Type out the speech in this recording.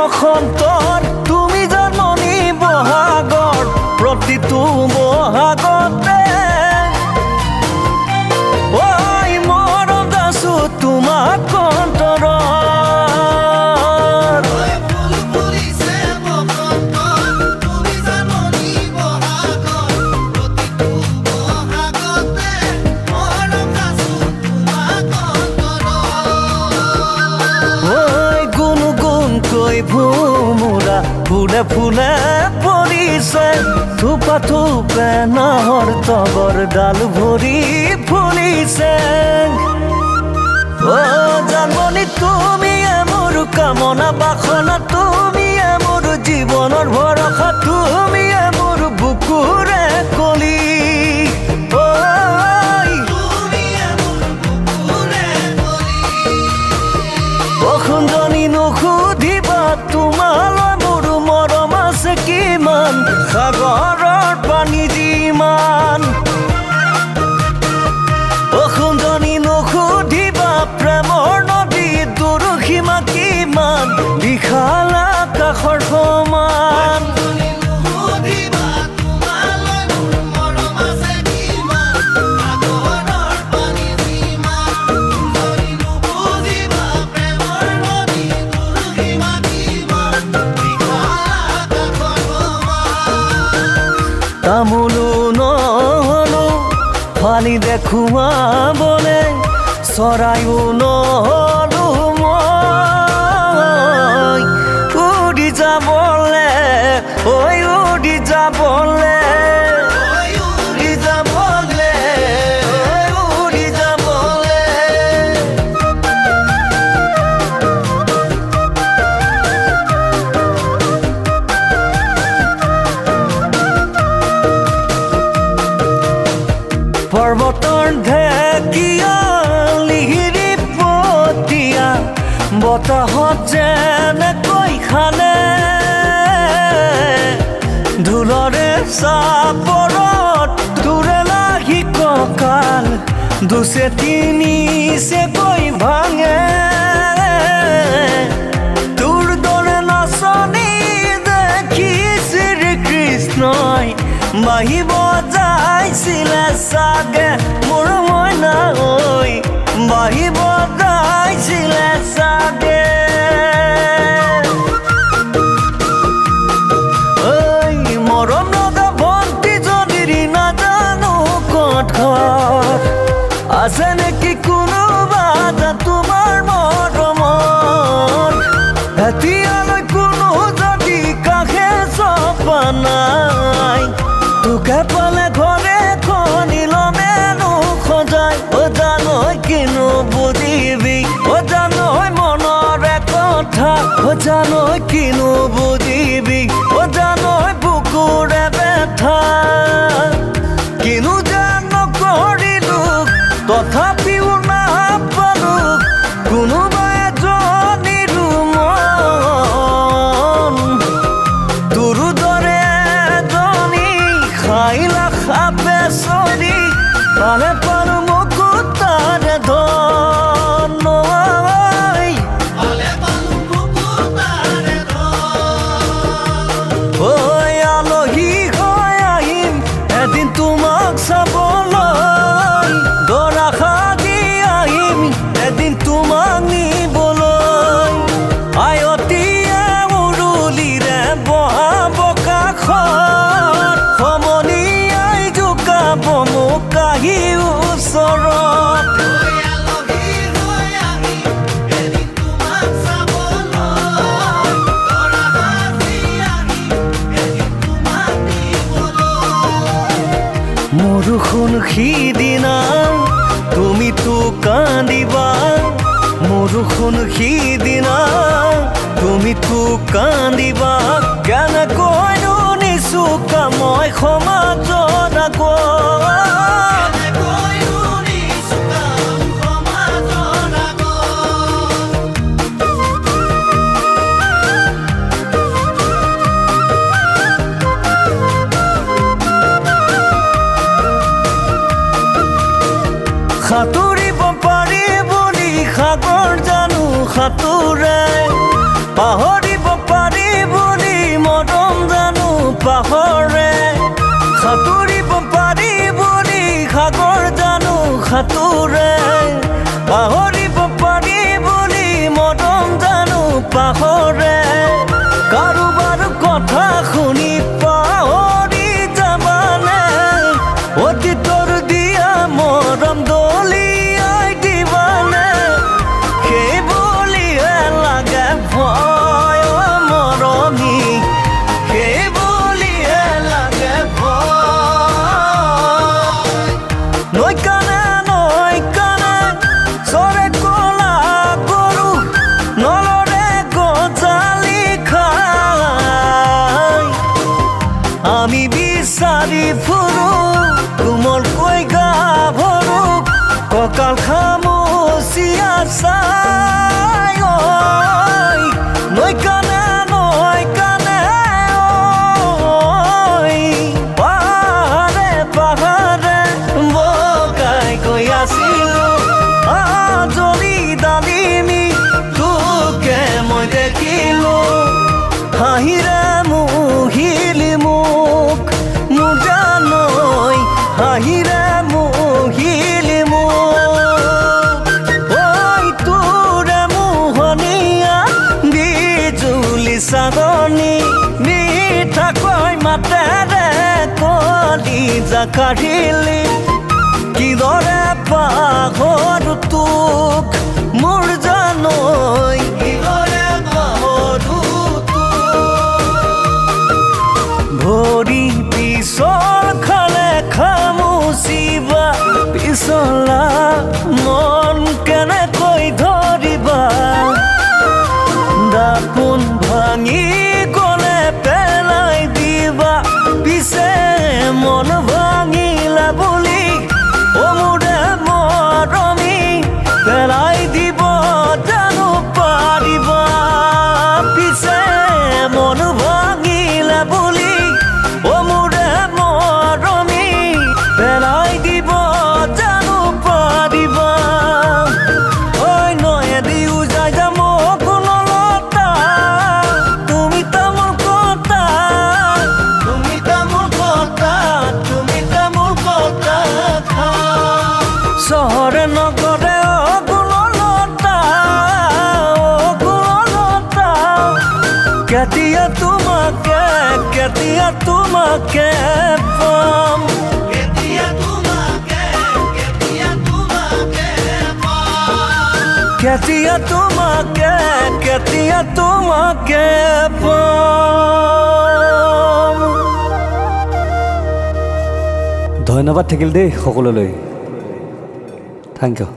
বসন্তৰ তুমি জাননী বহাগৰ প্ৰতিটো বহাগতে ঐ মৰম দাছো তোমাক অন্তৰত ভোমোৰা ফুলে ফুলে পৰিছে থোপা থোপে নাহৰ তগৰ ডাল ভৰি ফুলিছে অ জানমণি তুমিয়ে মোৰ কামনা বাসনা তুমিয়ে মোৰ জীৱনৰ ভৰসা তুমিয়ে মোৰ বুকুৰে কলি অসুন্দনী নুসুধিবা তোমালৈ মোৰ মৰম আছে কিমান সাগৰৰ পানী যিমান অসুন্দনী নুসুধিবা প্ৰেমৰ নদী দুৰুসীমা কিমান বিশাল আকাশৰ সমান তামোলো নহলো ফালি দেখুৱাবলে চৰাইও নহলো মই উৰি যাবলে ঐ উৰি যাবলে পৰ্বতৰ ঢেকিয়ালিহিৰি পতিয়া বতাহত যেনেকৈ খানে ঢোলৰে চাপৰত তোৰে লাহি কঁকাল দুচে তিনিচেকৈ ভাঙে তোৰ দৰে নাচনি দেখি শ্ৰীকৃষ্ণই বাহিব যাইছিলে চাগে মোৰ মইনা ঐ বাহিব যাইছিলে চাগে ঐ মৰম লগা ভণ্টি যদি নাজানো ক'ত ঘৰ আছে নেকি কোনোবা তোমাৰ মৰমত এতিয়ালৈ কোনো যদি কাষে চপা নাই তোকে পালে ঘৰে খনিলমেনো সজাই অ জানৈ কিনো বুজিবি অ জানৈ মনৰে কথা অ জানৈ কিনো বুজিবি অ জানৈ বুকুৰে ব্যথা কিনো যেন নকৰিলো তথাপিও নাপালো কোনোবা এজনীৰো মন তোৰ দৰে এজনী খাইলা খাপে চৰি পালে পাৰো মুকুতাৰে ধন ঐ আলহী হৈ আহিম এদিন তোমাক চাবলৈ দৰা সাজি আহিম এদিন তোমাক নিবলৈ আয়তীয়ে উৰুলিৰে বহাব কাষত সমনীয়াই জোকাব মোক আহি ওচৰত মোৰখন সিদিনা তুমিতো কান্দিবা মোৰখন সিদিনা তুমিতো কান্দিবা কেনেকৈনো নিচুকা মই সমাজত সাঁতুৰিব পাৰি বুলি সাগৰ জানো সাঁতোৰে পাহৰিব পাৰি পাহৰে সাঁতুৰিব পাৰি বুলি সাগৰ জানো সাঁতোৰে পাহৰিব পাৰি বুলি মৰম জানো পাহৰে কাৰোবাৰ কথা শুনি পাহৰি যাবানে অতীতৰ দিয়া মৰম দলিয়াই দিবানে সেই বুলিহে লাগে ভয় মৰমী সেই বুলিহে লাগে ভয় নৈ কাণে চৰে কলা গৰু নলৰে গজালি খাই আমি বিচাৰি ফুৰো কোমলকৈ গাভৰু কঁকাল খামুচিয়া চাই নৈ কাণে পাহাৰে পাহাৰে বগাই গৈ আছিলো আজলি ডালিমি তোকে মই দেখিলো হাঁহিৰে মুহিলি মোক মোৰ জানৈ হাঁহিৰে মুহিলি মোক ঐ তোৰে মোহনীয়া বিজুলি চাদনী মিঠাকৈ মাতেৰে কলিজা কাঢ়িলি কিদৰে পাহৰো তোক মোৰ জানৈ কিদৰে পাহৰো ভৰি পিছল খালে খামুচিবা পিছলা মন কেনেকৈ ধৰিবা দাপোন ভাঙি গলে পেলাই দিবা পিছে মন ভাঙিলা বুলি মোৰে মৰমী পেলাই দিব জানো পাৰিবা পিছে মন ভাঙিলা বুলি মোৰে মৰমী পেলাই দিব জানো পাৰিবা ঐ নয়েদি উজাই যাম কোনলতা তুমি তামোল কটা তুমি তামোল কটা তুমি তামোল কটা চহৰে নগৰে গুণলতা কেতিয়া তোমাকে পাম কেতিয়া তোমাকে পাম ধন্যবাদ থাকিল দেই সকলোলৈ থেংক ইউ